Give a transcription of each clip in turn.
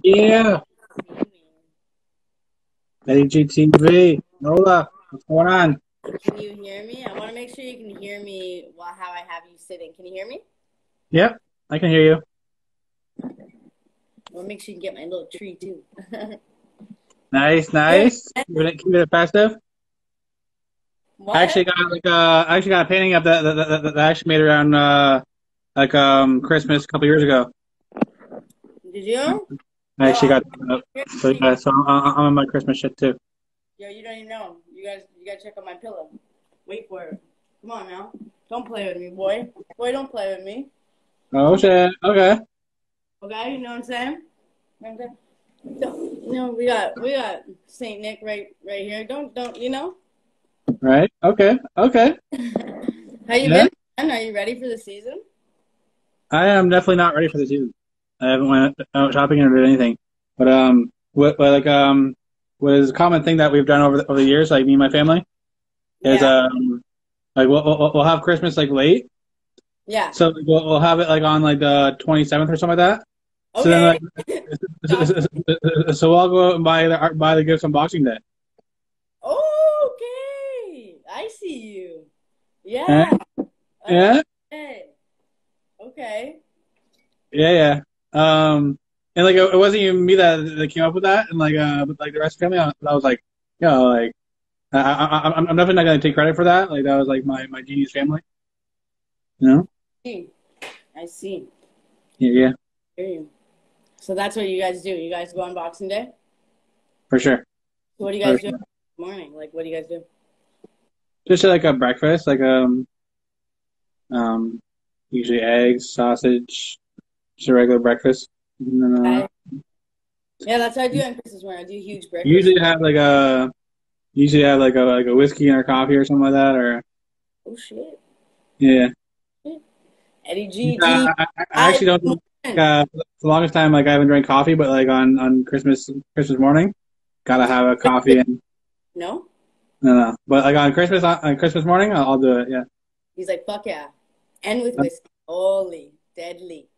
Yeah, LGTV. Lola, what's going on? Can you hear me? I want to make sure you can hear me while how I have you sitting. Can you hear me? Yep, I can hear you. I want to make sure you can get my little tree too. Nice, Good. nice. Keep it festive. What? I actually got a painting of that I actually made around Christmas a couple years ago. Did you? I Yo, actually got so you, yeah, so I'm on my Christmas shit too. yo, you don't even know. You gotta check out my pillow. Wait for it. Come on now. Don't play with me, boy. Boy, don't play with me. Oh shit. Okay. Okay, you know what I'm saying? You know what I'm saying? We got Saint Nick right here. Don't you know? Right. Okay. Okay. How you Yeah. been? Man? Are you ready for the season? I am definitely not ready for the season. I haven't went out shopping or did anything. But what is a common thing that we've done over the years, like me and my family, is Yeah. like we'll have Christmas like late, Yeah. so like, we'll have it like on like the 27th or something like that. So then Okay. like so we'll all go out and buy the gifts on Boxing Day. Okay, I see you. Eh? Yeah. Yeah, Okay. Okay. yeah, yeah. And like it wasn't even me that came up with that, and but like the rest of the family, I was like, like I'm definitely not gonna take credit for that. Like that was like my genius family, you know? See. I see. Yeah, yeah, Hear you. So that's what you guys do. You guys go on Boxing Day? for sure, So what do you for guys do in sure. the morning? Like, what do you guys do? Just like a breakfast, um, usually eggs, sausage, just a regular breakfast. And then I, yeah, that's what I do on Christmas morning. I do huge breakfast. usually have like a whiskey and a coffee or something like that, or Oh shit. yeah. Eddie G T. I I actually don't. For the longest time, like I haven't drank coffee, but like on Christmas morning, gotta have a coffee and no. no, no. But like on Christmas morning, I'll do it. Yeah, He's like, fuck yeah, and with whiskey. Holy deadly.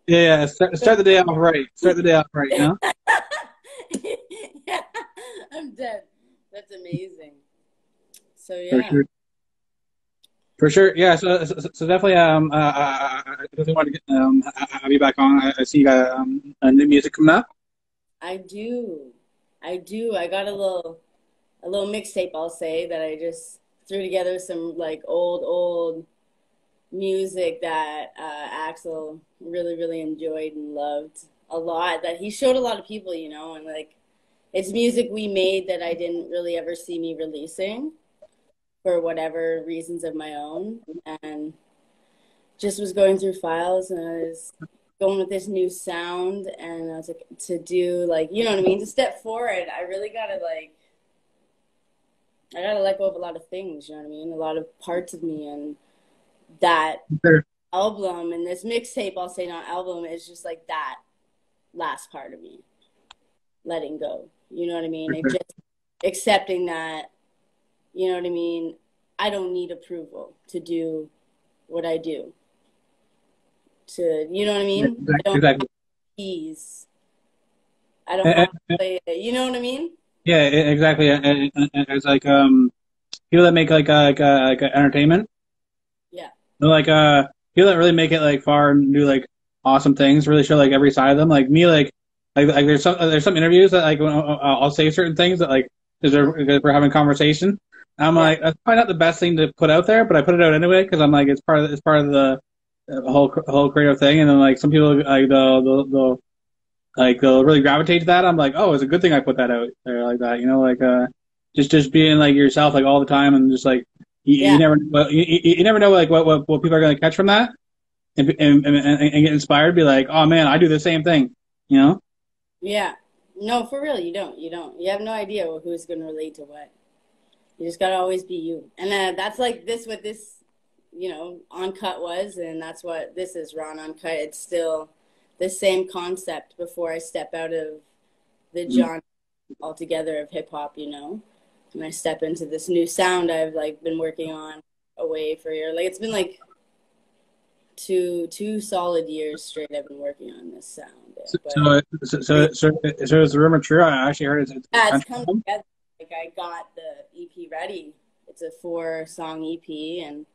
yeah, yeah. Start the day off right. Start the day off right. You know, Yeah, I'm dead. That's amazing. So for yeah. sure, for sure. Yeah. So definitely I definitely want to have you back on. I see you got a new music coming up. I do. I do. I got a little mixtape, I'll say, that I just threw together some like old music that Axel really, really enjoyed and loved a lot. That he showed a lot of people, and like it's music we made that I didn't really ever see me releasing for whatever reasons of my own. And just was going through files and I was going with this new sound and I was like to do like you know what I mean to step forward I really gotta like I gotta let go of a lot of things, you know what I mean, a lot of parts of me, and that Sure. album and this mixtape, I'll say, not album, is just like that last part of me letting go, you know what I mean, For and sure. just accepting that, you know what I mean, I don't need approval to do what I do, to you know what I Yeah, mean, I don't exactly. ease. I don't Eh, have to eh, play it. You know what I mean? Yeah, exactly. It's like people that make like entertainment, Yeah. they're like people that really make it like far and do like awesome things, really show like every side of them. Like me, like there's some interviews that like I'll say certain things that like because we're having conversation. I'm Yeah. like that's probably not the best thing to put out there, but I put it out anyway because I'm like it's part of the whole creative thing. And then like some people like they'll really gravitate to that. I'm like, oh, it's a good thing I put that out there like that. Just being like yourself like all the time and just like you Yeah. never you never know like what people are gonna catch from that and get inspired. Be like, oh man, I do the same thing. You know? Yeah. No, for real, you don't. You don't. You have no idea who's going to relate to what. You just got to always be you. And that's like this, what this, Uncut was. And that's what this is, Raw and Uncut. It's still the same concept before I step out of the genre altogether of hip hop, and I step into this new sound I've like been working on away for a year. Like it's been like two solid years straight. I've been working on this sound, So but so so is the rumor true? I actually heard it's a yeah, it's country come album. together. Like I got the EP ready. It's a 4 song EP, and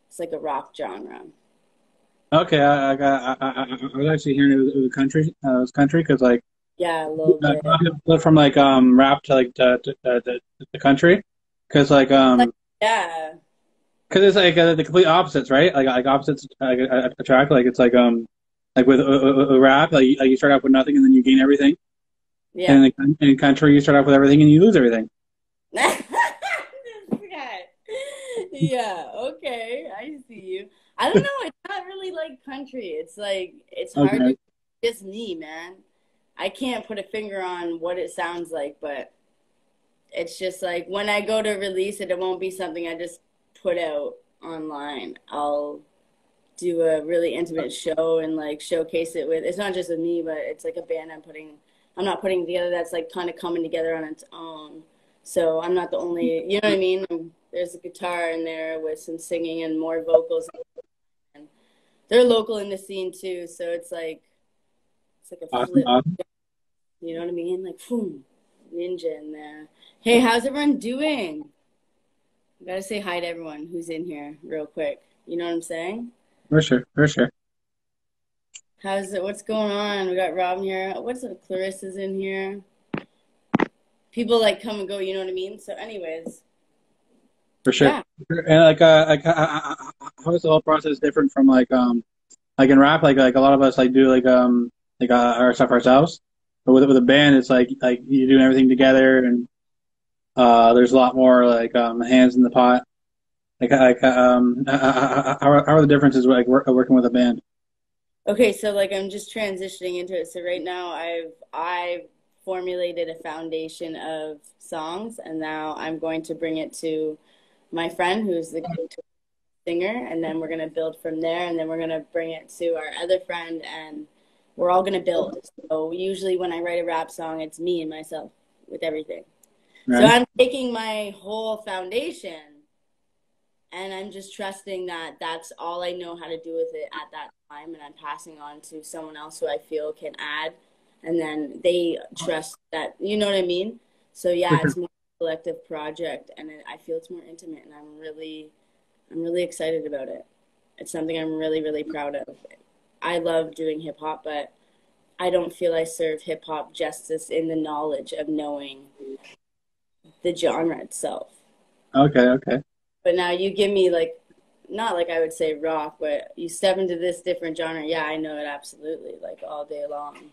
it's like a rock genre. Okay, I was actually hearing it was country. It was country because like Yeah, a little I bit. went from like rap to like the country because like Like yeah, because it's like the complete opposites, right? Like opposites attract. Like it's like with rap, like you start off with nothing and then you gain everything, yeah. and in country you start off with everything and you lose everything. This guy. Yeah, okay. I see you. I don't know. It's not really like country. It's like it's hard to Okay, just me, man. I can't put a finger on what it sounds like, but it's just like when I go to release it, it won't be something I just put out online. I'll do a really intimate show and like showcase it with. It's not just with me, but it's like a band I'm not putting together that's like kind of coming together on its own. So I'm not the only, you know what I mean? There's a guitar in there with some singing and more vocals, and they're local in the scene too. So it's like a awesome, flip. awesome. You know what I mean? Like, boom, ninja in there. Hey, how's everyone doing? I gotta say hi to everyone who's in here real quick. You know what I'm saying? For sure, for sure. How's it? What's going on? We got Robin here. What's up? Clarissa's in here. People like come and go. You know what I mean? So, anyways, For sure. yeah. And how is the whole process different from like in rap? Like a lot of us like do our stuff ourselves, but with a band, it's like you're doing everything together, and there's a lot more like hands in the pot. How are the differences like working with a band? Okay, so like I'm just transitioning into it. So right now I've formulated a foundation of songs, and now I'm going to bring it to my friend who's the singer, and then we're gonna build from there, and then we're gonna bring it to our other friend, and we're all gonna build. So usually when I write a rap song, it's me and myself with everything. So Right? I'm taking my whole foundation and I'm just trusting that that's all I know how to do with it at that time, and I'm passing on to someone else who I feel can add, and then they trust that, you know what I mean? So For yeah, sure. it's more collective project, and I feel it's more intimate, and I'm really excited about it. It's something I'm really really proud of. I love doing hip hop, but I don't feel I serve hip hop justice in the knowledge of knowing the genre itself. Okay, okay, But now you give me like, not like I would say rock, but you step into this different genre. Yeah, I know it absolutely, like all day long.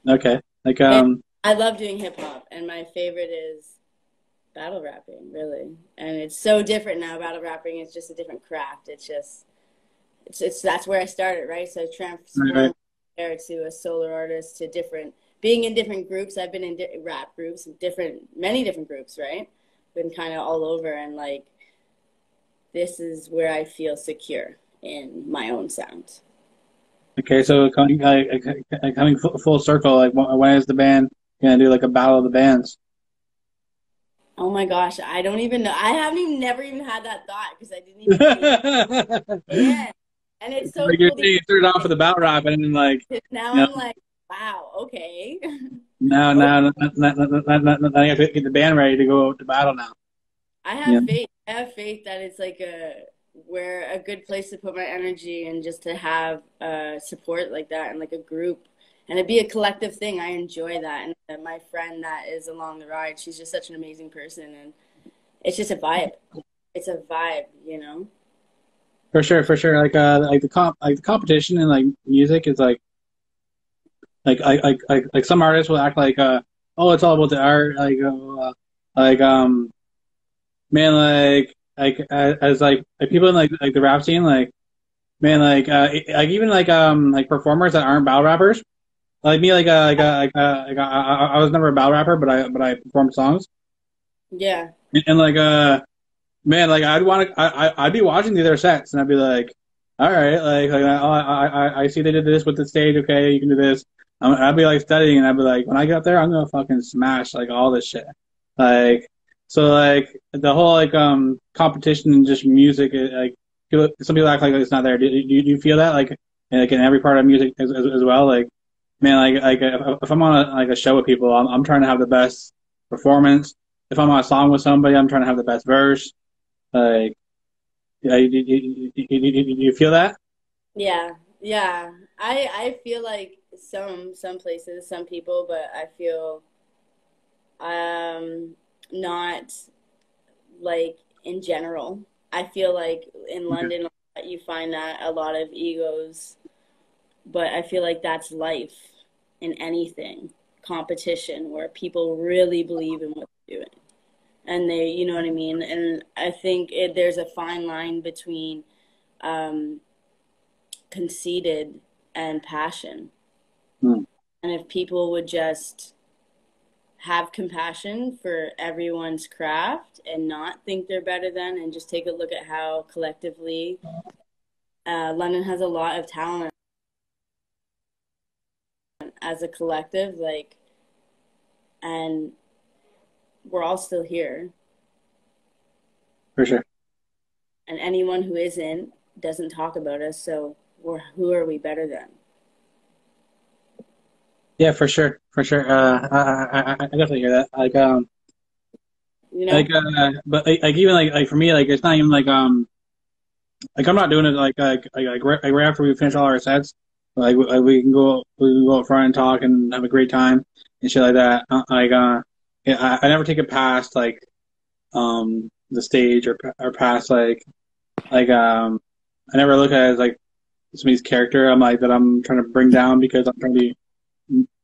okay. Like And I love doing hip hop, and my favorite is battle rapping, really. And it's so different now. Battle rapping is just a different craft. It's just, it's that's where I started, right? So I right, right. transformed there to a solo artist to different, being in different groups. I've been in rap groups, many different groups, right? Been kind of all over, and like, this is where I feel secure in my own sound. Okay, so coming full circle, like when is the band gonna do like a battle of the bands? Oh my gosh, I don't even know. I haven't even never even had that thought because I didn't even think. Yeah, and it's so Like you're cool saying, you started off with a battle rap, and then like because now you know I'm like, wow, okay. Okay. now you have to get the band ready to go to battle now. I Yeah, have faith. I have faith that it's like a good place to put my energy and just to have support like that and like a group and it'd be a collective thing. I enjoy that, and my friend that is along the ride, she's just such an amazing person, and it's just a vibe. It's a vibe, you know. for sure, for sure. Like the competition in like music is like some artists will act like oh it's all about the art like man as like people in like the rap scene like man like even like performers that aren't battle rappers like me I was never a battle rapper but I performed songs Yeah. and like man like I'd be watching the other sets and I'd be like all right I see they did this with the stage, okay, you can do this. I'd be like studying and I'd be like when I get up there I'm gonna fucking smash like all this shit like so like the whole like competition and just music like some people act like it's not there. Do you feel that like in every part of music as well? Like, man, like if I'm on a show with people, I'm trying to have the best performance. If I'm on a song with somebody, I'm trying to have the best verse. Like, yeah, you feel that? Yeah, yeah. I feel like some places, some people, but I feel um not like in general. I feel like in Okay. London you find that a lot of egos, but I feel like that's life in anything, competition where people really believe in what they're doing. And they, you know what I mean? And I think there's a fine line between um, conceited and passion. Hmm. And if people would just have compassion for everyone's craft and not think they're better than, and just take a look at how collectively London has a lot of talent as a collective, like, and we're all still here. For sure. And anyone who isn't doesn't talk about us, so who are we better than? Yeah, for sure, for sure. I definitely hear that. You know? But like even like for me, like it's not even like I'm not doing it like right after we finish all our sets. Like we can go up front and talk and have a great time and shit like that. Yeah, I never take it past the stage or past I never look at it as like somebody's character. I'm like that I'm trying to bring down because I'm trying to be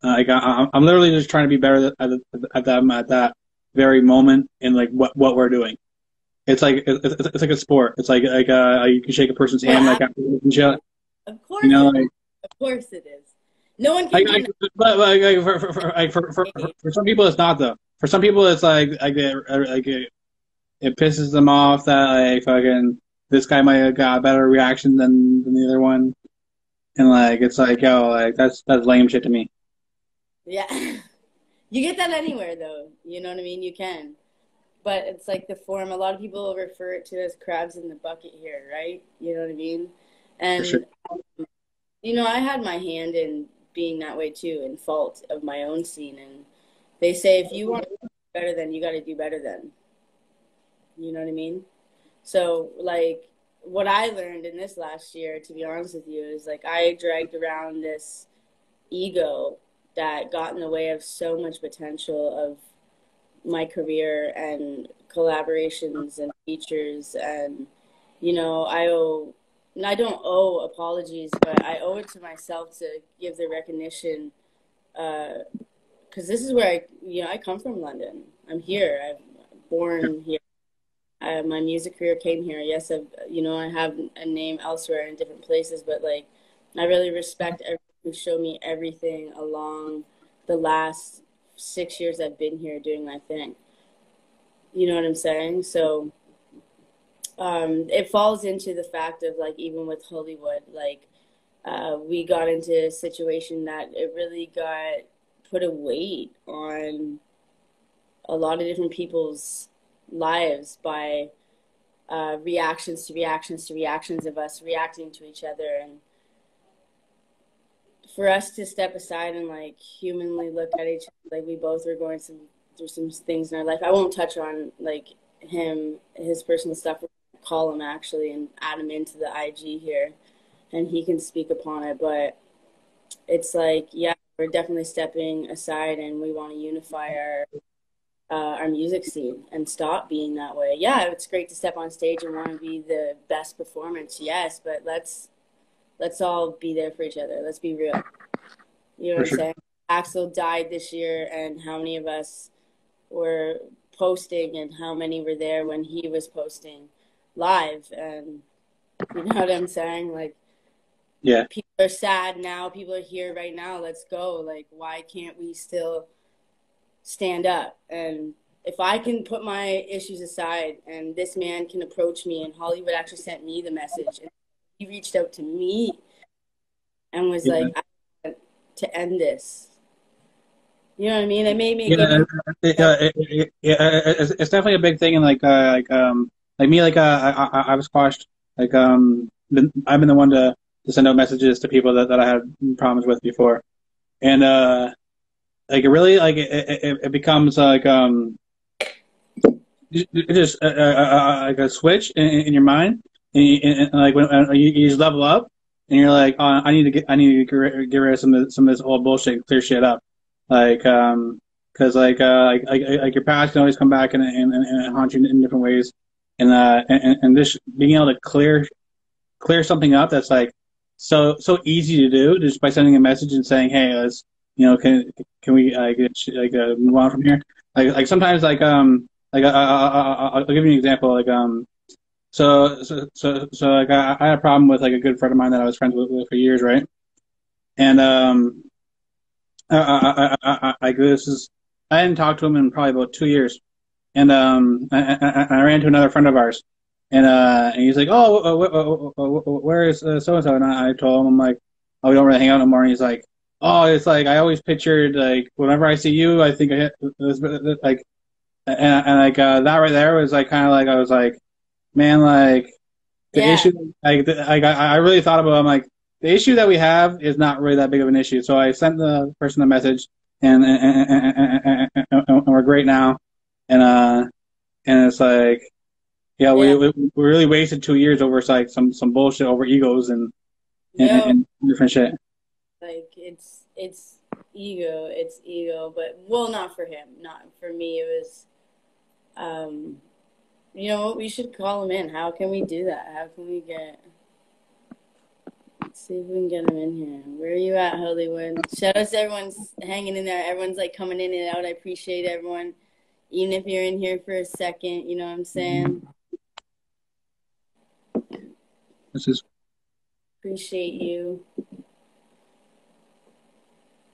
I'm literally just trying to be better at that very moment in like what we're doing. It's like a sport. It's like you can shake a person's hand Yeah, like after and shit. of You course know, it is. like Of course it is. No one can like, like deny but it. for some people it's not though. For some people it's it pisses them off that like fucking this guy might have got a better reaction than the other one, and like it's like yo like that's lame shit to me. Yeah. You get that anywhere though. You know what I mean? You can. But it's like the form. A lot of people refer it to as crabs in the bucket here, right? You know what I mean? For sure. And I had my hand in being that way too, in fault of my own scene. And they say if you want to do better than, you got to do better than. You know what I mean? So like what I learned in this last year, to be honest with you, is like I dragged around this ego that got in the way of so much potential of my career and collaborations and features. And I don't owe apologies, but I owe it to myself to give the recognition, because this is where I come from. London. I'm here. I'm born here. My music career came here. Yes, I have a name elsewhere in different places, but like I really respect everyone who showed me everything along the last 6 years I've been here doing my thing. You know what I'm saying? So it falls into the fact of like even with Hollywood, like we got into a situation that it really got put a weight on a lot of different people's lives by reactions to reactions to reactions of us reacting to each other. And for us to step aside and like humanly look at each other, like we both were going through some things in our life. I won't touch on like his personal stuff. Call him actually and add him into the IG here, and he can speak upon it. But it's like, yeah, we're definitely stepping aside, and we want to unify our music scene and stop being that way. Yeah, it's great to step on stage and want to be the best performance, yes, but let's all be there for each other. Let's be real. You know what For I'm sure. saying? Axel died this year, and how many of us were posting, and how many were there when he was posting live? And you know what I'm saying? Like, Yeah. people are sad now. People are here right now. Let's go. Like, why can't we still stand up? And if I can put my issues aside, and this man can approach me, and Hollywood actually sent me the message, and he reached out to me and was Yeah. like, I want to end this. You know what I mean? They made me a Yeah, good it's definitely a big thing, and like me, like I was squashed I've been the one to send out messages to people that I had problems with before, and like it really it becomes it just like a switch in your mind, and like when you just level up, and you're like, oh, I need to get rid of some of this old bullshit, and clear shit up, like because like your past can always come back and haunt you in different ways, and just being able to clear something up that's like so easy to do just by sending a message and saying, hey, let's can we move on from here, like sometimes I'll give you an example. Like I had a problem with like a good friend of mine that I was friends with for years, right? And this is I hadn't talked to him in probably about 2 years, and I ran to another friend of ours, and he's like, oh, where is so and so? And I told him, I'm like, oh, we don't really hang out no more. And he's like, oh, it's like I always pictured like whenever I see you, I think I hit this, like and like that right there was like kind of like I was like, man, like the Yeah. issue, I really thought about it. I'm like, the issue that we have is not really that big of an issue. So I sent the person a message, and we're great now, and and it's like, yeah, Yeah. we really wasted 2 years over like some bullshit over egos Yo, and different shit. like it's ego, but well, not for him, not for me. It was, um, you know what? We should call him in. How can we do that? How can we get? Let's see if we can get him in here. Where are you at, Hollywood? Shout out to everyone's hanging in there. Everyone's like coming in and out. I appreciate everyone, even if you're in here for a second. You know what I'm saying? This is Appreciate you.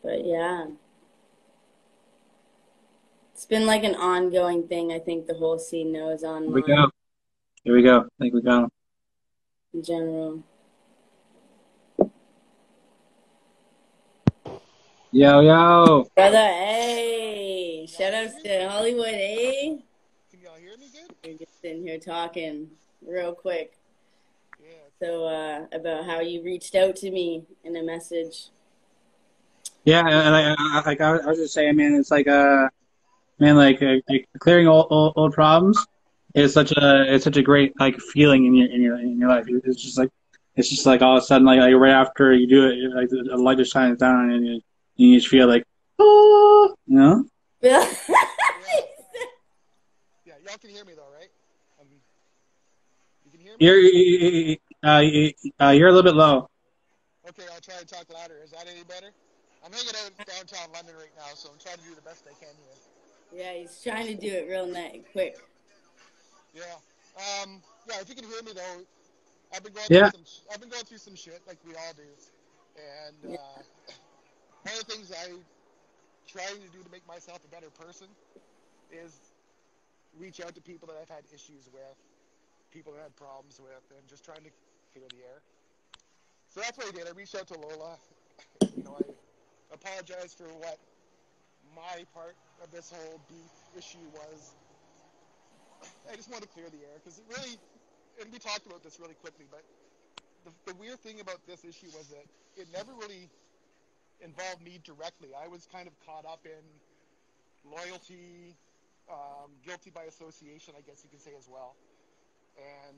But yeah, it's been like an ongoing thing. I think the whole scene knows here we online go. Here we go. I think we got him. in general. Yo yo. Brother, hey, shout outs to Hollywood, eh? Can y'all hear me good? We're just sitting here talking real quick. Yeah. So, about how you reached out to me in a message. Yeah, and I was just saying, man, it's like man, like clearing old problems is such a great like feeling in your life. It's just like all of a sudden like right after you do it, like the light just shines down and you just feel like oh, you know. Yeah. Yeah. Yeah. Y'all can hear me though, right? You can hear me? You're a little bit low. Okay, I'll try and talk louder. Is that any better? I'm hanging out downtown London right now, so I'm trying to do the best I can here. Yeah, he's trying to do it real nice, quick. Yeah. Yeah. If you can hear me though, Yeah. I've been going through some shit like we all do, and Yeah. one of the things I trying to do to make myself a better person is reach out to people that I've had issues with, people that I had problems with, and just trying to clear the air. So that's what I did. I reached out to Lola. I apologize for what my part of this whole beef issue was. I just wanted to clear the air because it really, and we talked about this really quickly, but the weird thing about this issue was that it never really involved me directly. I was kind of caught up in loyalty, guilty by association, I guess you could say as well. And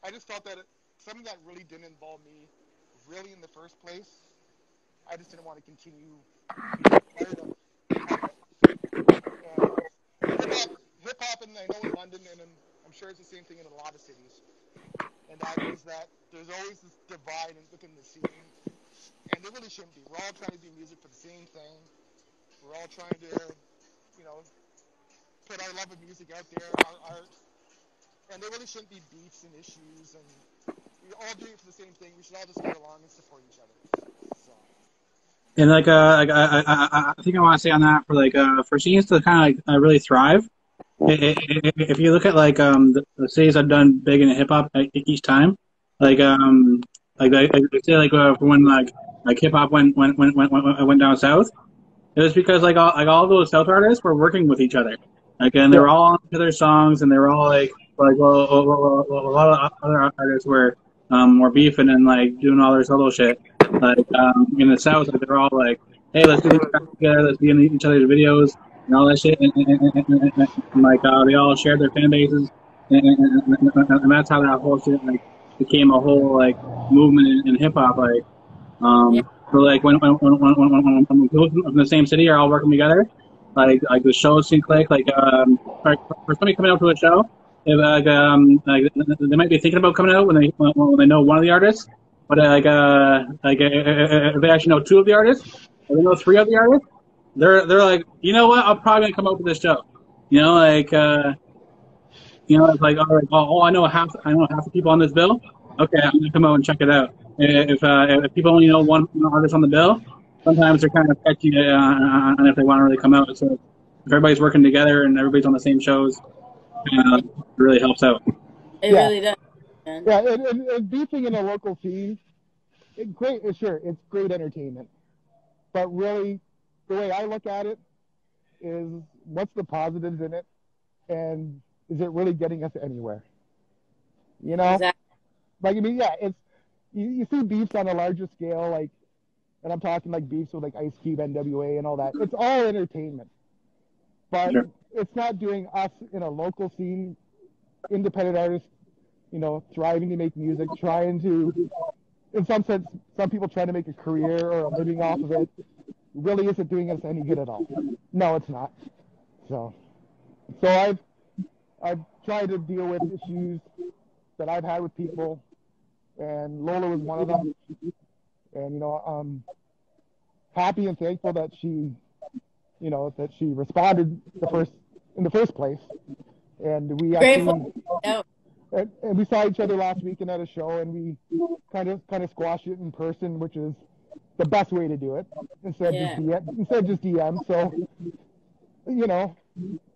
I just felt that something that really didn't involve me really in the first place, I just didn't want to continue being part of it. And hip hop, and I know in London, and I'm sure it's the same thing in a lot of cities, and that is that there's always this divide within the scene, and there really shouldn't be. We're all trying to do music for the same thing. We're all trying to, you know, put our love of music out there, our art, and there really shouldn't be beefs and issues, and we're all doing it for the same thing. We should all just get along and support each other. So, And I think I want to say on that for scenes to kind of like really thrive. If you look at the cities that have done big in hip hop each time, like I say when like hip hop went down south, it was because like all those south artists were working with each other. Like, and they Yeah. were all on each other's songs, and they were all like a lot of other artists were beefing and like doing all their solo shit. Like in the South, like, they're all like, "Hey, let's do these tracks together. Let's be in each other's videos and all that shit." And like they all shared their fan bases, and that's how that whole shit like became a whole like movement in hip hop. Like Yeah. so like when people from the same city are all working together, like the shows can click. Like for somebody coming out to a show, if like they might be thinking about coming out when they know one of the artists, but if they actually know two of the artists, or they know three of the artists, they're like, you know what, I'm probably gonna come out to this show. You know, like it's like, all right, I know half the people on this bill. Okay, I'm gonna come out and check it out. If people only know one artist on the bill, sometimes they're kind of sketchy on if they want to really come out. So if everybody's working together and everybody's on the same shows, it really helps out. It Yeah. really does, man. Yeah. And beefing in a local scene, great. Sure, it's great entertainment, but really, the way I look at it is, what's the positives in it, and is it really getting us anywhere? You know, Exactly. like, I mean, yeah, it's, you see beefs on a larger scale, like, and I'm talking like beefs with like Ice Cube, NWA, and all that. It's all entertainment, but Sure. it's not doing us in a local scene, independent artists, thriving to make music, trying to, in some sense, some people trying to make a career or a living off of it. Really isn't doing us any good at all. No, it's not. So I've tried to deal with issues that I've had with people, and Lola was one of them. And I'm happy and thankful that she responded in the first place. And we actually Grateful. Oh, and we saw each other last weekend at a show, and we kind of squashed it in person, which is the best way to do it instead of just DM. So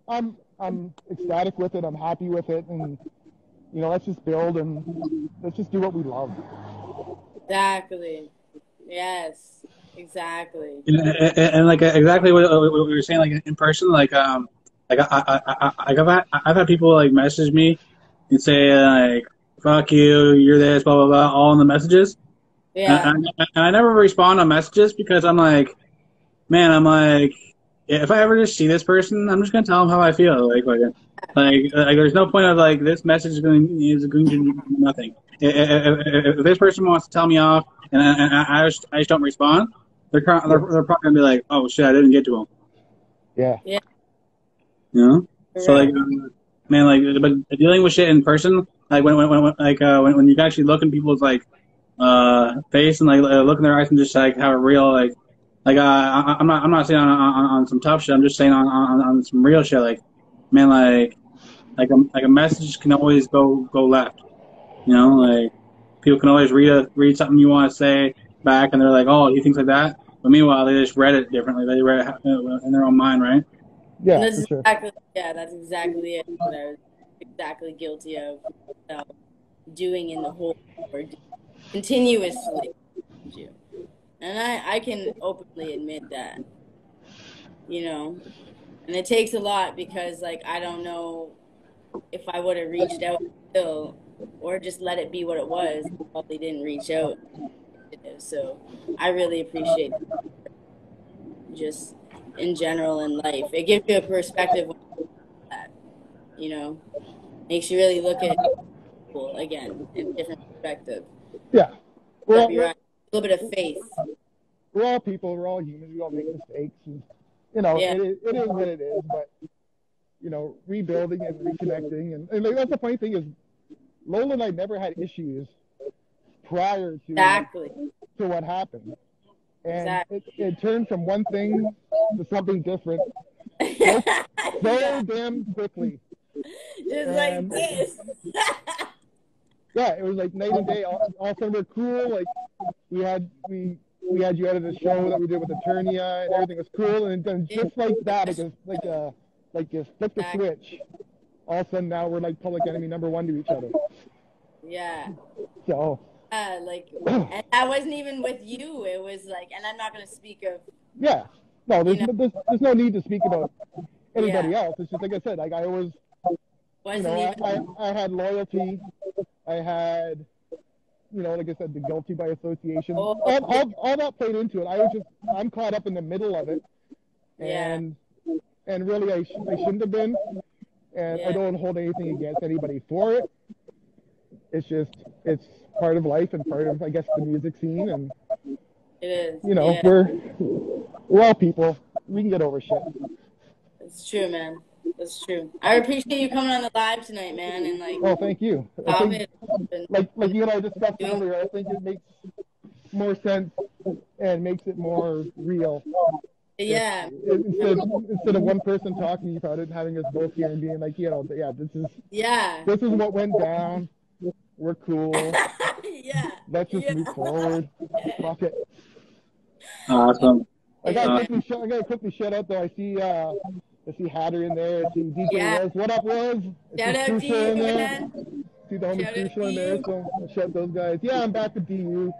I'm ecstatic with it. I'm happy with it, and let's just build and let's just do what we love. exactly. Yes, exactly. And like exactly what we were saying, like in person, I've had people like message me and say like, "Fuck you, you're this, blah blah blah," all in the messages. Yeah. And I never respond on messages because I'm like, man, I'm like, if I ever just see this person, I'm just gonna tell them how I feel. There's no point of like this message is going to do nothing. If this person wants to tell me off and I just don't respond, they're probably gonna be like, oh shit, I didn't get to them. Yeah. Yeah. You know? So Right. man, but dealing with shit in person, like when you can actually look in people's like face and like look in their eyes and just like have a real I'm not saying on some tough shit. I'm just saying on some real shit. Like man, like a message can always go left. You know, like people can always read something you want to say back, and they're like, oh, he thinks like that. But meanwhile, they just read it differently. They read it in their own mind, right? Yeah, That's for sure. that's exactly it. What I was exactly guilty of doing in the whole or continuously. And I can openly admit that, and it takes a lot because like I don't know if I would have reached out still or just let it be what it was. I probably didn't reach out. So I really appreciate just in general in life. It gives you a perspective on that, makes you really look at people again in a different perspective. Yeah. A little bit of faith. We're all people. We're all humans. We all make mistakes. And, Yeah. it is what it is. But, rebuilding and reconnecting. And like, that's the funny thing is, Lola and I never had issues prior to what happened. And it turned from one thing to something different so damn quickly. Just like this. Yeah, it was like night and day. All of a sudden we're cool. Like we had you out of the show that we did with Eternia, and everything was cool. And then just like that, like you flip the switch. All of a sudden now we're like public enemy #1 to each other. Yeah. So. And that wasn't even with you. It was like, and I'm not going to speak of. Yeah. No, there's no need to speak about anybody Yeah. else. It's just like I said, like I was, Wasn't even. I had loyalty, I had, like I said, the guilty by association. Oh, All that played into it. I'm caught up in the middle of it, yeah. and really I shouldn't have been, and I Yeah. don't hold anything against anybody for it. It's just part of life and part of, I guess, the music scene, and It is. Yeah. we're all people. We can get over shit. It's true, man. That's true. I appreciate you coming on the live tonight, man, and like Oh, thank you. I pop think, it and like you and I discussed doing. earlier, I think it makes more sense and makes it more real. Yeah. Instead of one person talking about it, having us both here and being like, yeah, Yeah. this is what went down. We're cool. Yeah. Let's just move forward. Fuck it. Awesome. I gotta quickly shout out though. I see Hatter in there. I see DJ Yeah. Rose. What up, Rose? Shout out Crucial to in you, there. man. See the homie Shout out Crucial to in there. you. So I'll shout those guys. Yeah, I'm back with DU.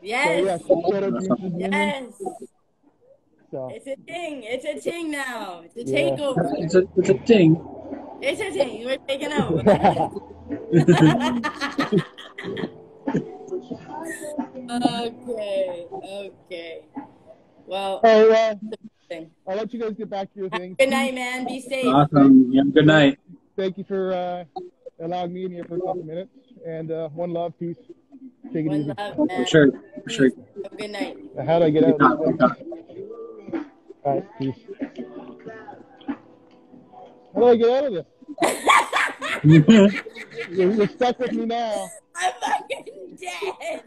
Yes. So yeah, shout out to Awesome. Union. Yes. So It's a thing. It's a thing now. It's a Yeah. takeover. It's a thing. It's a thing. We're taking over. Okay. Okay. Well, All right, thing. I'll let you guys get back to your thing. Good night, man. Be safe. Awesome. Yeah, good night. Thank you for allowing me in here for a couple minutes. And one love, peace. Take it One easy. love, For man. sure. For sure. Have a good night. How do I get out of this thing? All right, peace. How do I get out of this? You're stuck with me now. I'm fucking dead.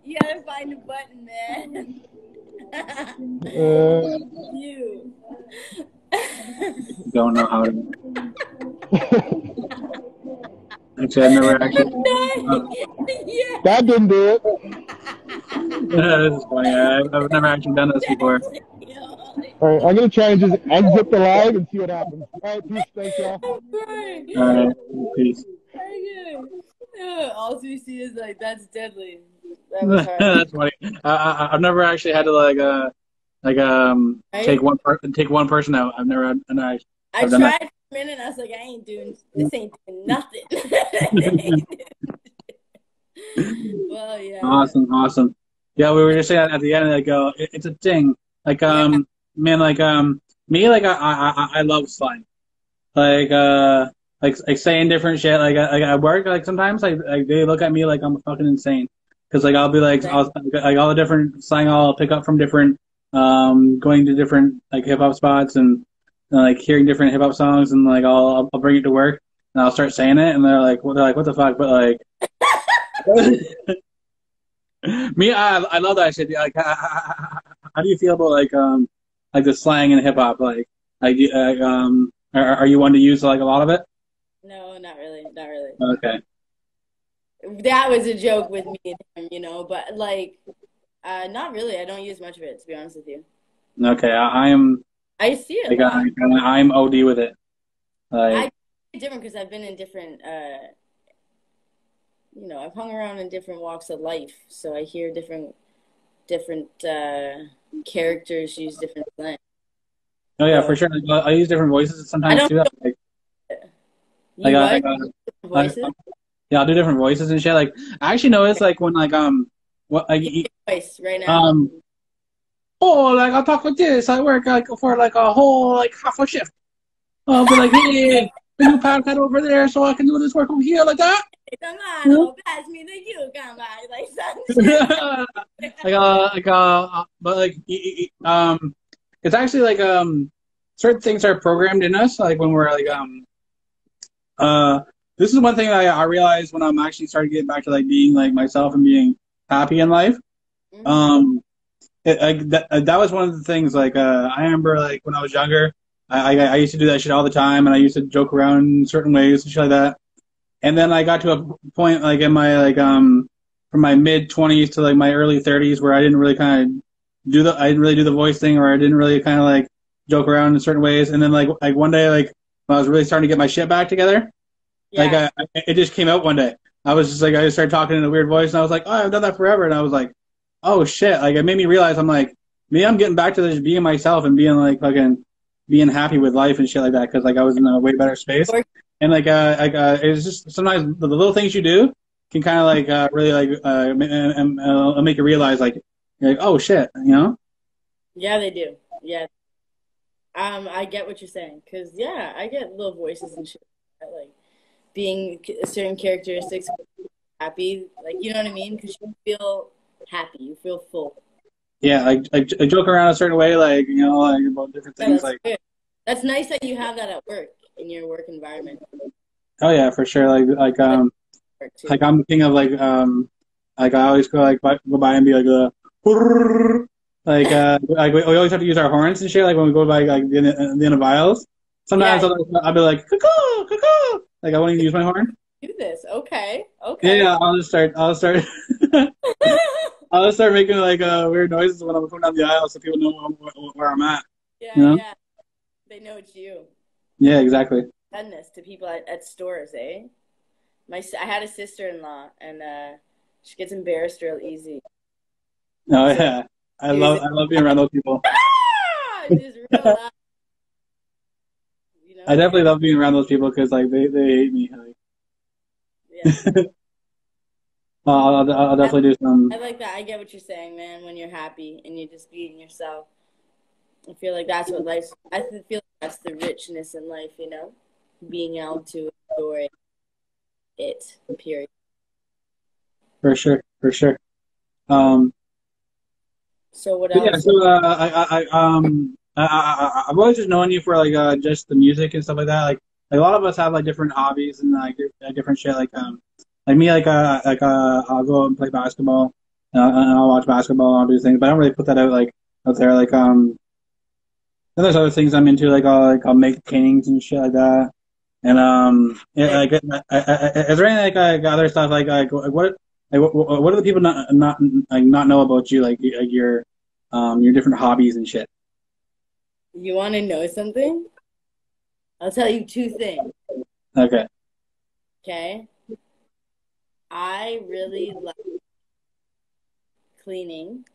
You gotta find a button, man. You. Don't know how to. Actually, I've never actually. Yeah. That didn't do it. This is funny. I've never actually done this before. All right, I'm gonna try and just exit the live and see what happens. All right, peace. Thanks, y'all. All right. Peace. All we see is like, that's deadly. That was hard. That's funny. I've never actually had to take one person out. I've never had. I done tried that. for a minute. I was like, this ain't doing nothing. Well, yeah. Awesome. Yeah, we were just saying at the end, like, it's a thing. Like, man, like, me, like, I love slang. Like saying different shit. Like at work, like sometimes, like they look at me like I'm fucking insane. Cause like I'll be like, like all the different slang I'll pick up from different, going to different like hip hop spots and like hearing different hip hop songs and like I'll bring it to work and I'll start saying it and they're like, what the fuck? But like. Me, I love that shit. Like, how do you feel about like the slang in hip hop? Are you one to use like a lot of it? No, not really. Not really. Okay. That was a joke with me and him, but like, not really. I don't use much of it, to be honest with you. Okay, I am. I see it. Like, I'm OD with it. Like, I'm different because I've been in different. I've hung around in different walks of life, so I hear different characters use different slang. oh yeah, for sure. Like, I use different voices sometimes too. Voices? Yeah, I'll do different voices and shit. Like, I actually noticed like when what like voice right now. Like I'll talk like this. I work like for like a whole like half a shift. I'll be like, hey, can you pass that over there so I can do this work over here like that? Come on, pass me the you, come on, but like it's actually like certain things are programmed in us. Like when we're like this is one thing that I realized when I'm actually starting to get back to like being like myself and being happy in life. Mm-hmm. That was one of the things. Like I remember like when I was younger, I used to do that shit all the time, and I used to joke around in certain ways and shit like that. And then I got to a point like in my like from my mid 20s to like my early 30s where I didn't really kind of I didn't really do the voice thing, or I didn't really kind of like joke around in certain ways. And then like one day like when I was really starting to get my shit back together, like it just came out one day. I was just like I just started talking in a weird voice, and I was like, oh, I've done that forever, and I was like, oh shit, like it made me realize I'm like me, I'm getting back to this being myself and being like fucking being happy with life and shit like that because like I was in a way better space and it's just sometimes the little things you do can kind of like really like make you realize like you're like oh shit, you know? Yeah, they do. Yeah. I get what you're saying because yeah, I get little voices and shit like being certain characteristics happy, like you know what I mean? Because you feel happy, you feel full. Yeah, I joke around a certain way, like you know, like about different Yeah, things, that's like good. That's nice that you have that at work in your work environment. oh yeah, for sure, That's work like too. I'm king of like I always go like go by and be like like we always have to use our horns and shit, like when we go by like the end of aisles. Sometimes Yeah, I'll be like cuckoo, cuckoo, like I won't even use my horn. do this. Okay, Yeah, okay. yeah, I'll start I'll start making like weird noises when I'm coming down the aisle so people know where I'm at. You Yeah, know? yeah. They know it's you. Yeah, exactly. Done this to people at stores, eh? I had a sister-in-law, and she gets embarrassed real easy. Oh So yeah, using I love being around those people. just real loud, you I know? definitely love being around those people because like they hate me. Yeah. Like, I'll I, definitely do I some. like that. I get what you're saying, man. When you're happy and you're just being yourself, I feel like that's what life's. Feel like that's the richness in life, you know, being able to enjoy it. Period. For sure, for sure. Yeah. Um, So what but yeah, else? so I've always just known you for like just the music and stuff like that. Like a lot of us have like different hobbies and like different shit. Like me, I'll go and play basketball, and I'll watch basketball, and I'll do things, but I don't really put that out like out there. Then there's other things I'm into, like I'll make paintings and shit like that. And yeah, Like, like, is there any other stuff what do the people not know about you like your different hobbies and shit? you want to know something? I'll tell you two things. Okay, Okay. I really like cleaning.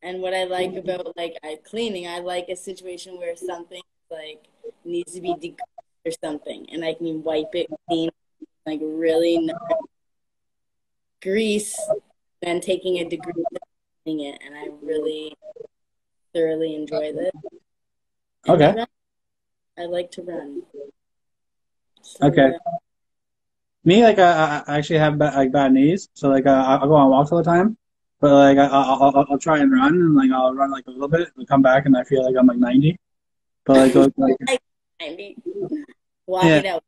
And what I like about like cleaning, I like a situation where something like needs to be degreased or something, and I can wipe it clean, like really nice grease, and taking a degree and cleaning it, and I really thoroughly enjoy this. And okay, run, I like to run. So okay. yeah, Me I actually have bad knees, so like I'll go on walks all the time. But like I'll try and run and like I'll run like a little bit and come back and I feel like I'm like 90. But like those like like 90. Walk yeah. it out,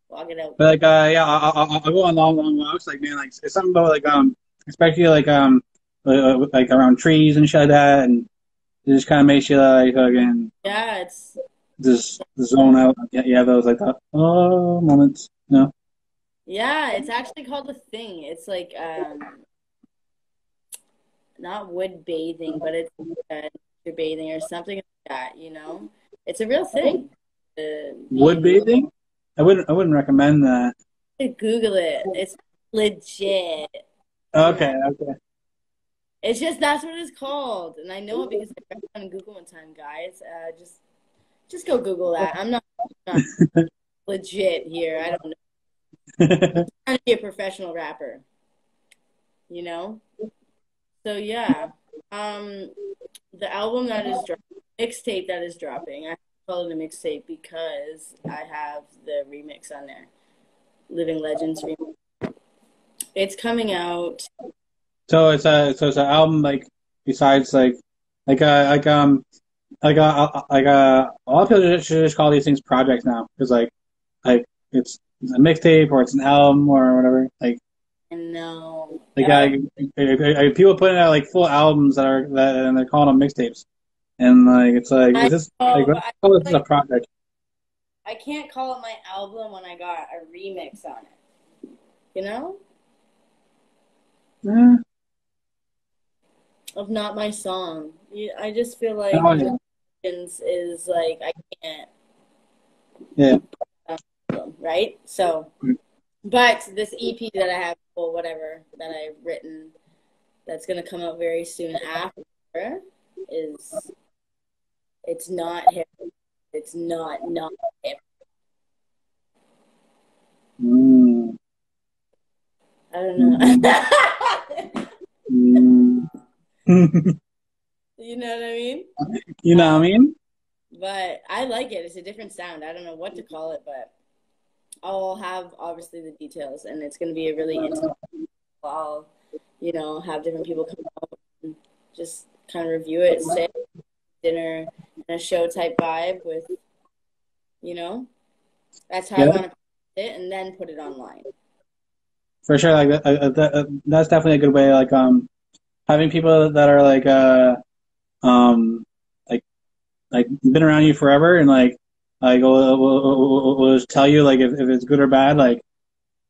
walk it out. But like yeah, I'll go on long walks. Like man, like it's something about like especially like around trees and shit like that, and it just kind of makes you like again Yeah, it's just zone out. Yeah, yeah, those like that oh moments. You know? yeah, it's actually called a thing. It's like not wood bathing, but it's nature bathing or something like that, you know? It's a real thing. Wood bathing? I wouldn't recommend that. Google it. It's legit. Okay, Yeah. okay. It's just that's what it's called. And I know it because I read it on Google one time, guys. Just go Google that. I'm not legit here. I don't know. I'm trying to be a professional rapper, you know? So yeah. Um the album that is dropping, mixtape that is dropping. I call it a mixtape because I have the remix on there, Living Legends remix. It's coming out. So it's an album like besides like a lot of people should just call these things projects now because like it's a mixtape or it's an album or whatever. And no, Like people putting out like full albums that and they're calling them mixtapes and like it's like I is this like know, let's but I call feel this a like project? I can't call it my album when I got a remix on it. You know, Eh, of not my song. I just feel like oh, Living Legends is like I can't, yeah. right? So, but this EP that I have, or whatever that I've written, that's gonna come out very soon after. is it's not hip. It's not hip. Mm. I don't Mm. know. Mm. You know what I mean? You know what I Um, mean? but I like it. It's a different sound. I don't know what to call it, but I'll have obviously the details, and it's going to be a really intimate. I'll, have different people come out and just kind of review it, say dinner and a show type vibe with, you know, that's how I Yeah, want to put it, and then put it online. for sure. Like that's definitely a good way. Like having people that are um like been around you forever and will just tell you like if it's good or bad.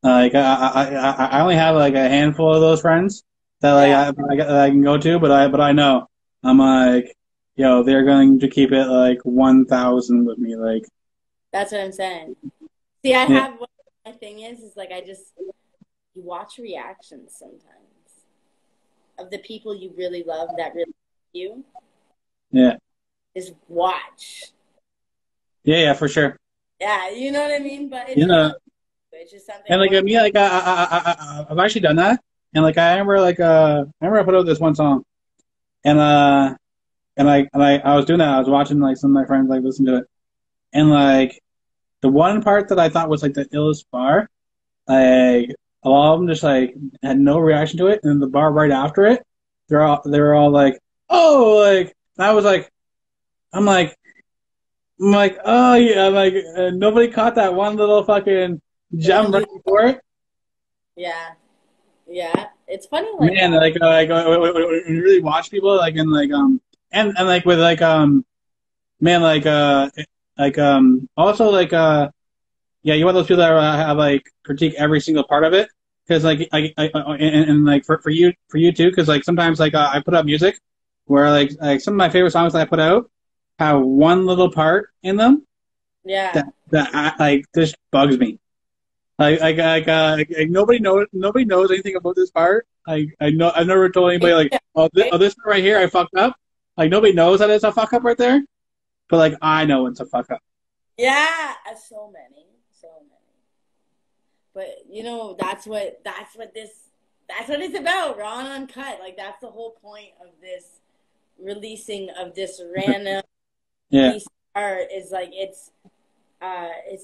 I only have like a handful of those friends that Yeah, that I can go to, but I know I'm like, yo, they're going to keep it like 1,000 with me. Like, that's what I'm saying. See, I yeah, have what my thing is like I just you watch reactions sometimes of the people you really love that really love you. yeah, Just watch. yeah, for sure. Yeah, you know what I mean? But it's You not. know, It's just something and I like want to. me, I've actually done that, and like I remember I put out this one song, and I was doing that. I was watching like some of my friends like listen to it, and like the one part that I thought was like the illest bar. Like a lot of them just like had no reaction to it, and the bar right after it, they were all like, "Oh!" Like and I was like, I'm like, "Oh yeah!" Like nobody caught that one little fucking The one jump right you. before it. Yeah, yeah. It's funny like Man, that. when you really watch people like and like with man also yeah, you want those people that have like critique every single part of it because and like for you too because like sometimes I put up music where like some of my favorite songs that I put out have one little part in them Yeah. that like just bugs me. Nobody knows anything about this part. I know I've never told anybody like Right? this part right here I fucked up. Like nobody knows that it's a fuck up right there, but like I know it's a fuck up. Yeah. So many. So many. But that's what it's about, raw and uncut. Like that's the whole point of this releasing of this random Yeah, piece of art is like it's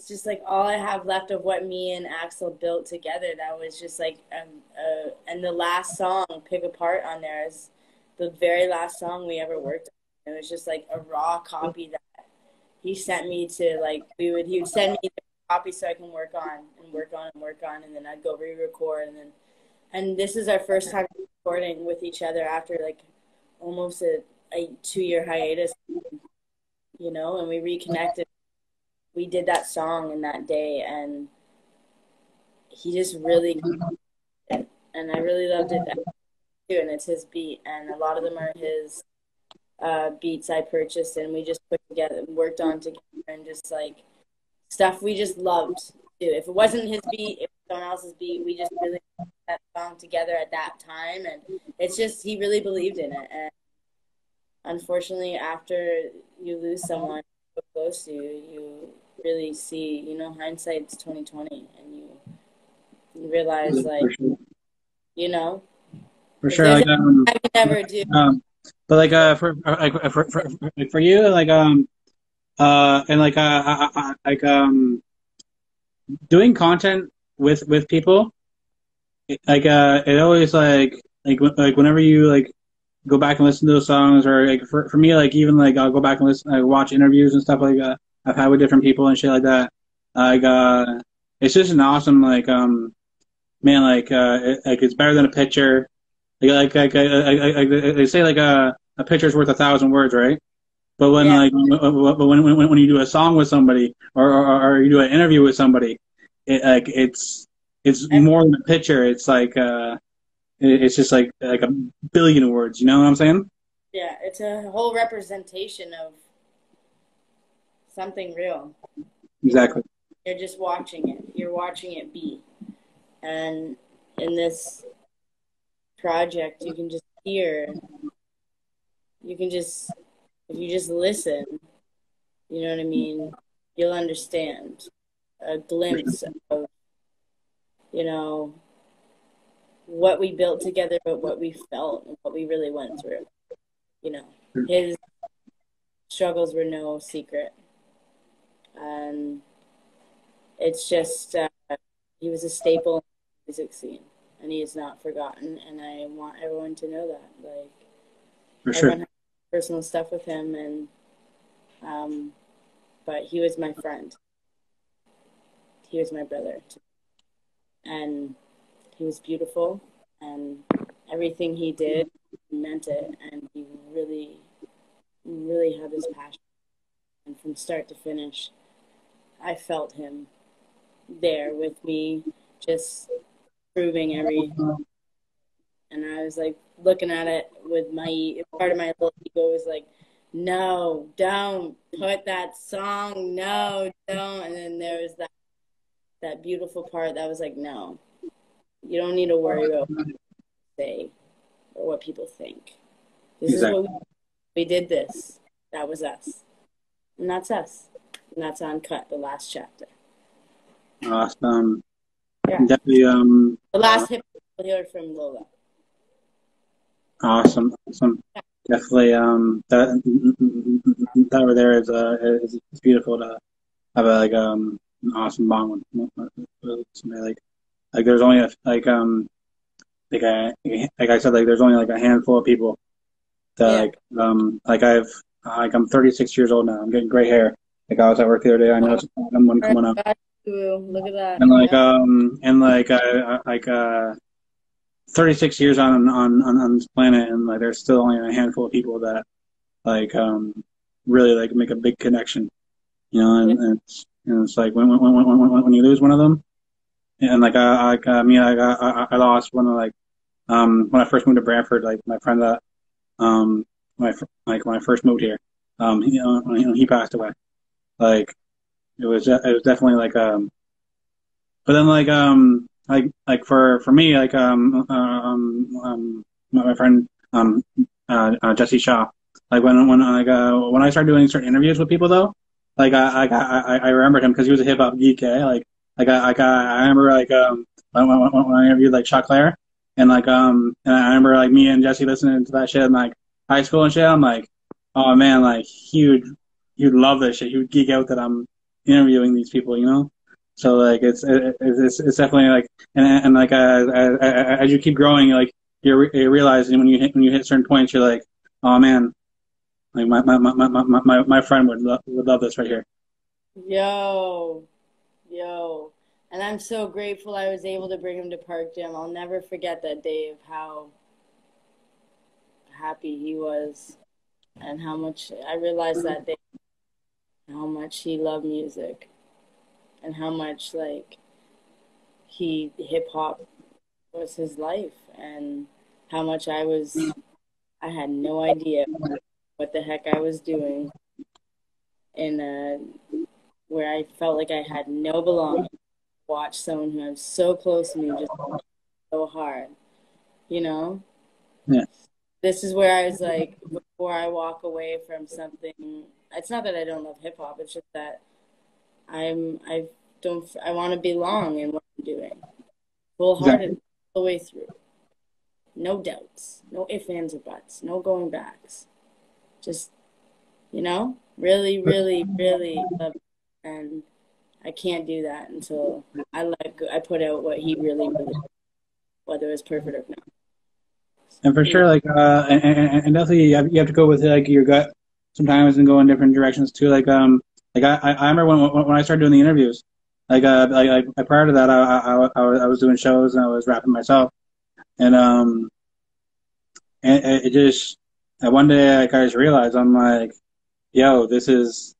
just like all I have left of what me and Axel built together. That was just like and the last song, Pick Apart on there is the very last song we ever worked on. It was just like a raw copy that he sent me to like he would send me copies so I can work on and work on and work on, and then I'd go re-record, and this is our first time recording with each other after like almost a 2 year hiatus, and we reconnected. We did that song in that day, and he just really and I really loved it too. And it's his beat, and a lot of them are his beats I purchased, and we just put together, worked on together, and just like stuff we just loved to do. If it wasn't his beat, if it was someone else's beat, we just really put that song together at that time, and it's just he really believed in it. And unfortunately, after you lose someone so close to you, you really see, hindsight's 2020, and you realize like, for sure. you know, For if sure. there's anything I can never do, But for you and doing content with people it always whenever you like go back and listen to those songs or like for me like even like I'll go back and listen watch interviews and stuff I've had with different people and shit like that like it's just an awesome man it's better than a picture they say a picture's worth 1,000 words, right? But yeah. when you do a song with somebody or you do an interview with somebody, it's Every, more than a picture. It's it's just like a billion words. You know what I'm saying? yeah, it's a whole representation of something real. You know, Exactly. you're just watching it. You're watching it be. And in this project, you can if you just listen, you know what I mean, you'll understand a glimpse of, you know, what we built together, but what we felt and what we really went through. You know, his struggles were no secret. And it's just, he was a staple in the music scene, and he is not forgotten. And I want everyone to know that. Like, For everyone sure. has personal stuff with him, and but he was my friend. He was my brother, and he was beautiful, and everything he did meant it, and he really, really had this passion. And from start to finish, I felt him there with me, just proving every. And I was like looking at it with my part of my little ego was like, no, don't put that song, no, don't. And then there was that beautiful part that was like, no, you don't need to worry about what people say or what people think. This Exactly. is what we did. This, that was us, and that's us, and that's Uncut, the last chapter. Awesome. Yeah, Definitely. the last hip hop here from Lola. Awesome. Awesome. Definitely. That over there is it's beautiful to have a an awesome bond with somebody like there's only like I said, like there's only like a handful of people that Yeah. I'm 36 years old now. I'm getting gray hair. Like I was at work the other day. I noticed one coming up, Look at that. and like Yeah. and like I like 36 years on this planet, and like there's still only a handful of people that like really like make a big connection, you know, Yeah. and it's like when you lose one of them, and like I lost one of like when I first moved to Brantford, like my friend that when I first moved here, he passed away. Like it was definitely like but then like for me my friend Jesse Shaw, like when I started doing certain interviews with people though, like I remembered him because he was a hip hop geek, eh? I remember when I interviewed like Chuck Claire, and I remember like me and Jesse listening to that shit in like high school and shit. I'm like, oh man, like he would love this shit. He would geek out that I'm interviewing these people, you know. So like it's definitely like and like as you keep growing, like you're realizing when you hit certain points, you're like, oh man, like my friend would love this right here. Yo, yo. And I'm so grateful I was able to bring him to Park Gym. I'll never forget that day of how happy he was and how much I realized that day how much he loved music and how much like he hip hop was his life and how much I had no idea what the heck I was doing in where I felt like I had no belonging. Watch someone who was so close to me just so hard, you know? Yeah, This is where I was like, before I walk away from something, it's not that I don't love hip hop, it's just that I want to belong in what I'm doing. Full-hearted exactly. all the way through. No doubts, no ifs, ands, or buts, no going backs. Just, you know, really, really, really love it. And I can't do that until I put out what he really, really, whether it's perfect or not. And for You know, sure, and definitely you have to go with like your gut sometimes and go in different directions too. Like I remember when I started doing the interviews, prior to that, I was doing shows and I was rapping myself, and and it just and one day like, I just realized I'm like, yo, this is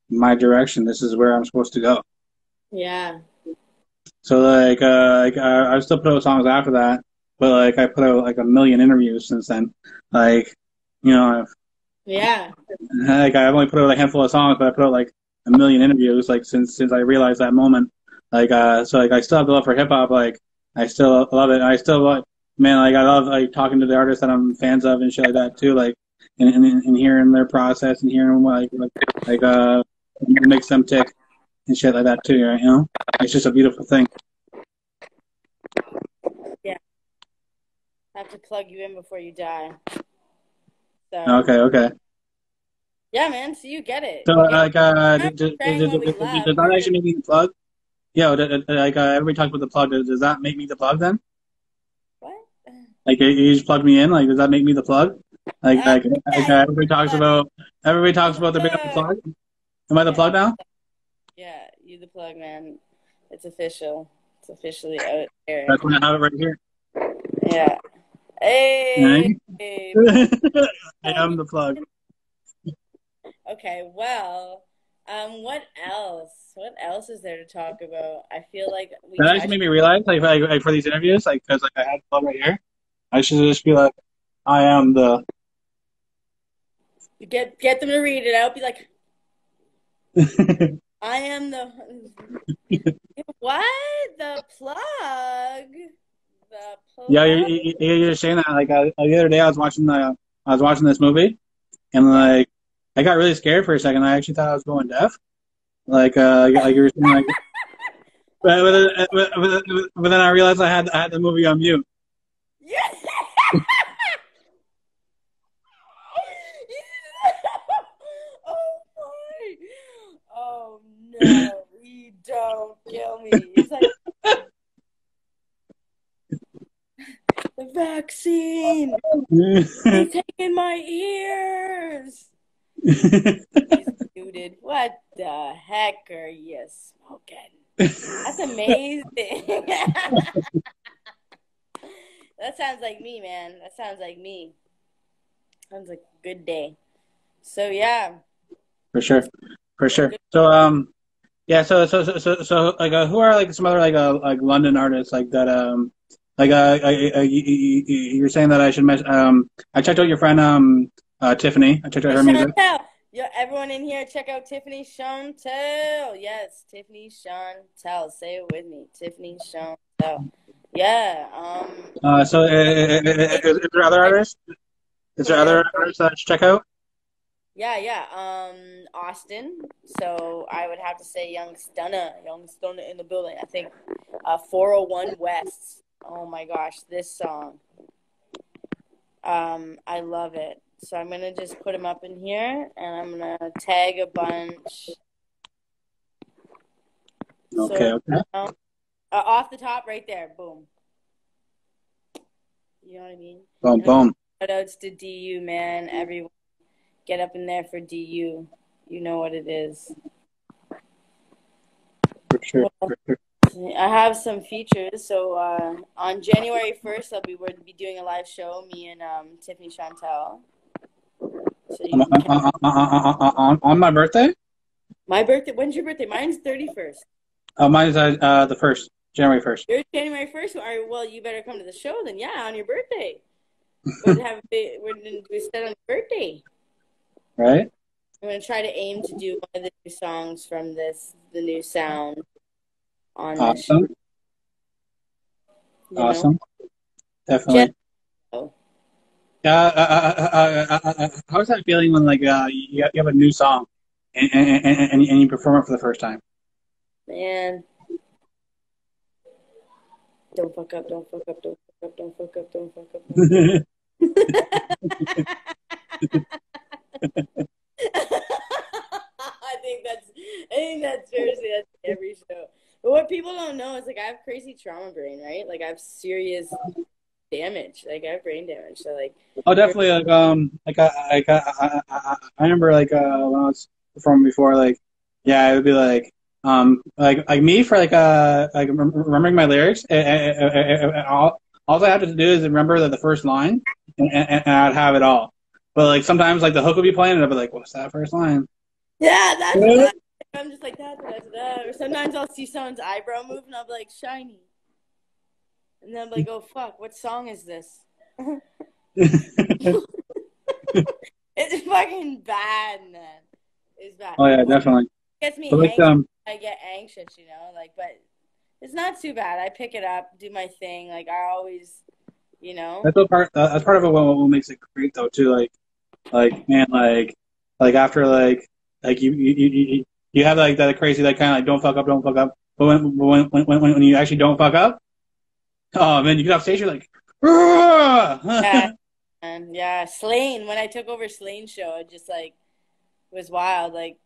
my direction. This is where I'm supposed to go. yeah, So I still put out songs after that, but like I put out like a million interviews since then. Like you know, yeah, like I've only put out a handful of songs, but I put out like a million interviews like since I realized that moment. So like I still have the love for hip hop. Like I still love it. I still like man, like I love like talking to the artists that I'm fans of and shit like that too. Like and hearing their process and hearing like what makes them tick and shit like that too, right? You know, it's just a beautiful thing. Yeah, I have to plug you in before you die. So Okay, okay. yeah, man. So you get it. So You get like, it. Portraying what we love. does that actually make me the plug? Yeah, like everybody talks about the plug. Does that make me the plug then? What? Like you just plug me in. Like does that make me the plug? Yeah, Everybody talks you're about the big the plug. Am I the yeah, plug now? yeah. You the plug, man. It's official. It's officially out there. That's when I have it right here. Yeah. Right? Hey, I am the plug. okay, well, what else? What else is there to talk about? I feel like we That actually touched. made me realize, like for these interviews, like because like I had the plug right here, I should just be like, I am the. Get them to read it out. Be like, I am the what? The plug. The Yeah, plug. you're saying that. Like the other day, I was watching this movie, and Yeah. like I got really scared for a second. I actually thought I was going deaf. Like you were saying, like, but then I realized I had the movie on mute. Yeah. Oh my. Oh no. You don't kill me. It's like the vaccine. He's taking my ears. He's muted. What the heck are you smoking? That's amazing. That sounds like me, man. That sounds like me. Sounds like a good day. So yeah. For sure, for sure. So yeah. So like who are like some other like London artists like that you're saying that I should mention I checked out your friend Tiffany. I checked out Hey, her music. Chantel. Yo, everyone in here, check out Tiffany Chantel. Yes, Tiffany Chantel. Say it with me. Tiffany Chantel. Yeah. So is there other artists? Is there Yeah, other artists that I should check out? yeah. Austin. So I would have to say Young Stunner in the building. I think 401 West. Oh my gosh, this song. I love it. So I'm gonna just put him up in here, and I'm gonna tag a bunch. Okay, So okay. off the top, right there, boom. You know what I mean? Boom, And boom. shout outs to DU, man. Everyone, get up in there for DU. You know what it is. For sure, Well, for sure. I have some features. So on January 1st, we'll be doing a live show. Me and Tiffany Chantel. So you can catch On my birthday? my birthday. When's your birthday? Mine's 31st. Mine's the first, January 1st. Yours January 1st. All right, well, you better come to the show then. Yeah, on your birthday. We're gonna do a set on your birthday. Right? I'm gonna try to aim to do one of the new songs from the new sound on this show. Awesome. You Awesome. know? Definitely. How's that feeling when like you have a new song and you perform it for the first time? Man, don't fuck up, don't fuck up, don't fuck up, don't fuck up, don't fuck up. I think that's seriously that's every show. But what people don't know is like I have crazy trauma brain, right? Like I have serious damage. Like I have brain damage. So like Oh, definitely. I remember like when I was performing before, like yeah, it would be like me for like remembering my lyrics. All I have to do is remember the first line, and I'd have it all. But like sometimes like the hook would be playing, and I'd be like, "What's that first line?" yeah, that's what I'm just like that. Or sometimes I'll see someone's eyebrow move and I'll be like shiny, and then I'm like, oh fuck, what song is this? It's fucking bad, man. It's bad. Oh yeah, Well, definitely. it gets me But like anxious. I get anxious, you know, like, but it's not too bad. I pick it up, do my thing. Like I always, you know. that's part of what makes it great though too. Like Like man, like after like you have like that crazy like kind of like don't fuck up. But when you actually don't fuck up, oh man, you get off stage, you're like, Yeah, and yeah, Slane. When I took over Slane's show, it just like was wild. Like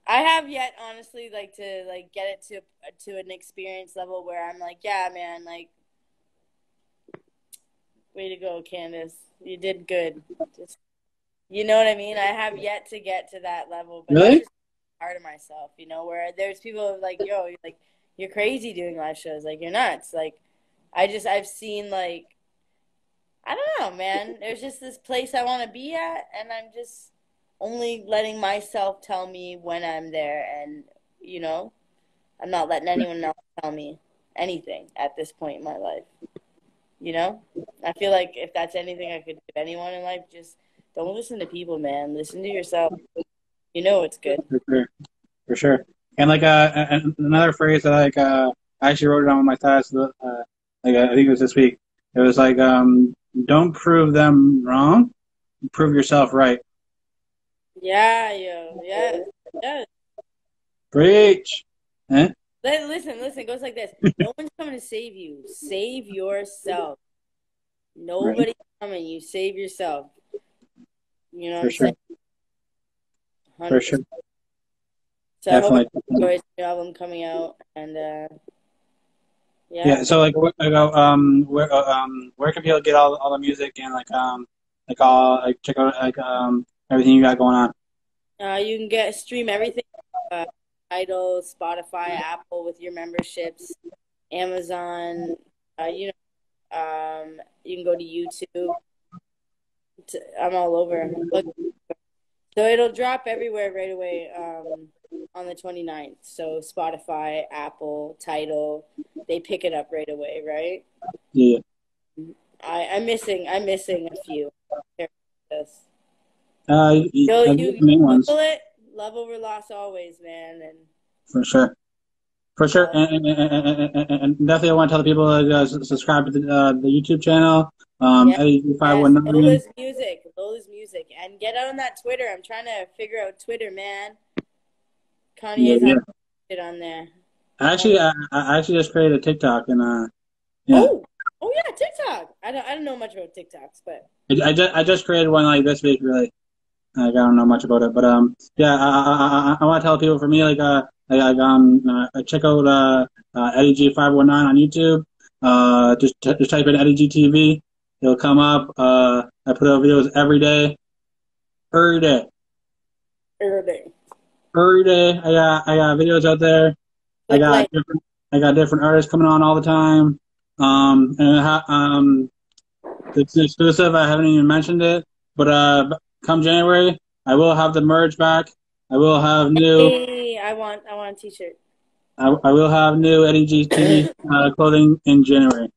I have yet, honestly, like to like get it to an experience level where I'm like, yeah, man, like way to go, Candace. You did good. Just you know what I mean? I have yet to get to that level, but that's really? just part of myself, you know, where there's people like, yo, you're like you're crazy doing live shows, like you're nuts. Like I've seen like I don't know, man. There's just this place I want to be at, and I'm just only letting myself tell me when I'm there, and you know, I'm not letting anyone else tell me anything at this point in my life. You know, I feel like if that's anything I could give anyone in life, just don't listen to people, man. Listen to yourself. You know it's good. For sure, for sure. And like another phrase that like I actually wrote it on my task. Like I think it was this week. It was like don't prove them wrong, prove yourself right. Yeah, yo, yeah, yeah. Preach. Eh? Listen, listen. It goes like this. No one's coming to save you. Save yourself. Right. Nobody's coming. You save yourself. You know what For I'm sure. saying? For 100%. sure. So I hope Definitely. you enjoy the new album coming out, and Yeah. yeah, So like, I go, where can people get all the music and like all like check out like everything you got going on? you can get stream everything, uh, Tidal, Spotify, Apple with your memberships, Amazon. You know, you can go to YouTube. I'm all over. Look, so it'll drop everywhere right away on the 29th. So Spotify, Apple, Tidal, they pick it up right away, right? Yeah. I'm missing a few. Yes. The You main ones Google it. Love over loss always, man. And for sure. For sure, uh, and definitely I want to tell the people subscribe to the YouTube channel, yeah, Eddie yes, 519. Lola's music, and get on that Twitter. I'm trying to figure out Twitter, man. Yeah, Kanye's yeah. having shit on there. Actually, I actually just created a TikTok, and yeah, Oh, oh yeah, TikTok. I don't know much about TikToks, but I just created one like this week. Really, like, I don't know much about it, but yeah, I want to tell people for me check out Eddie G 519 on YouTube. Just type in Eddie G TV. It'll come up. I put out videos every day, everything. every day. I got videos out there. I Click got like different I got different artists coming on all the time. And it's exclusive. I haven't even mentioned it, but come January, I will have the merge back. I will have new. hey, I want a t-shirt. I will have new Eddie G TV clothing in January.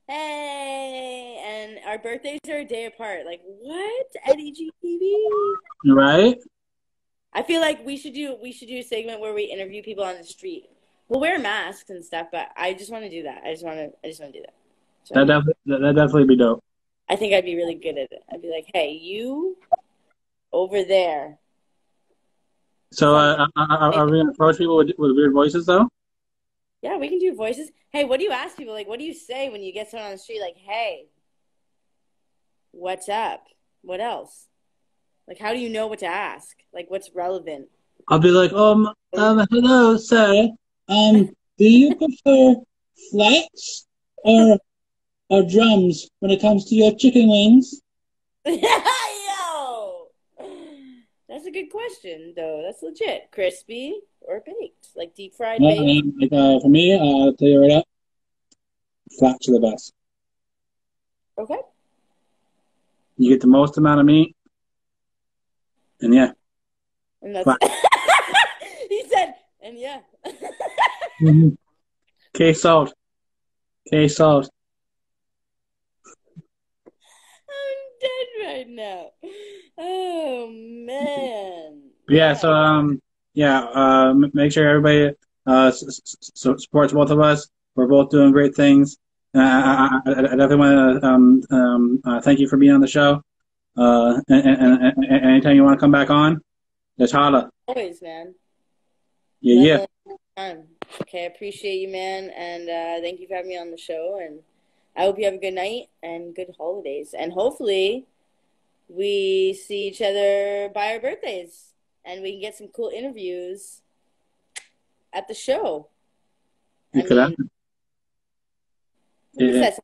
Hey, and our birthdays are a day apart. Like what? Eddie GTV. Right? I feel like we should do a segment where we interview people on the street. We'll wear masks and stuff, but I just want to do that. I just want to do that. That So definitely be dope. I think I'd be really good at it. I'd be like, hey, you over there, So something. are we gonna approach people with weird voices though? Yeah, we can do voices. Hey, what do you ask people? Like, what do you say when you get someone on the street? Like, hey, what's up? What else? Like, how do you know what to ask? Like, what's relevant? I'll be like, hello, sir. Do you prefer flats or drums when it comes to your chicken wings? Yo, that's a good question, though. That's legit. Crispy or baked, like deep fried Yeah, baked. like, for me, I'll tell you right up, flats are the best. Okay. You get the most amount of meat, and yeah, And that's flats. he said, and yeah. Mm-hmm. K salt, K salt. I'm dead right now. Oh man. Yeah, Yeah. so yeah, make sure everybody supports both of us. We're both doing great things. Yeah. I definitely want to thank you for being on the show. And anytime you want to come back on, just holla. Always, man. Yeah, yeah. Definitely time. Okay, I appreciate you, man, and thank you for having me on the show. And I hope you have a good night and good holidays. And hopefully, we see each other by our birthdays, and we can get some cool interviews at the show. I It could mean, happen. what do you Yeah, say?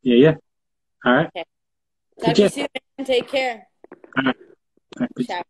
yeah, yeah. All right. Okay. Good Talk to you shit. soon, man. Take care. All right. All right. Peace. Ciao.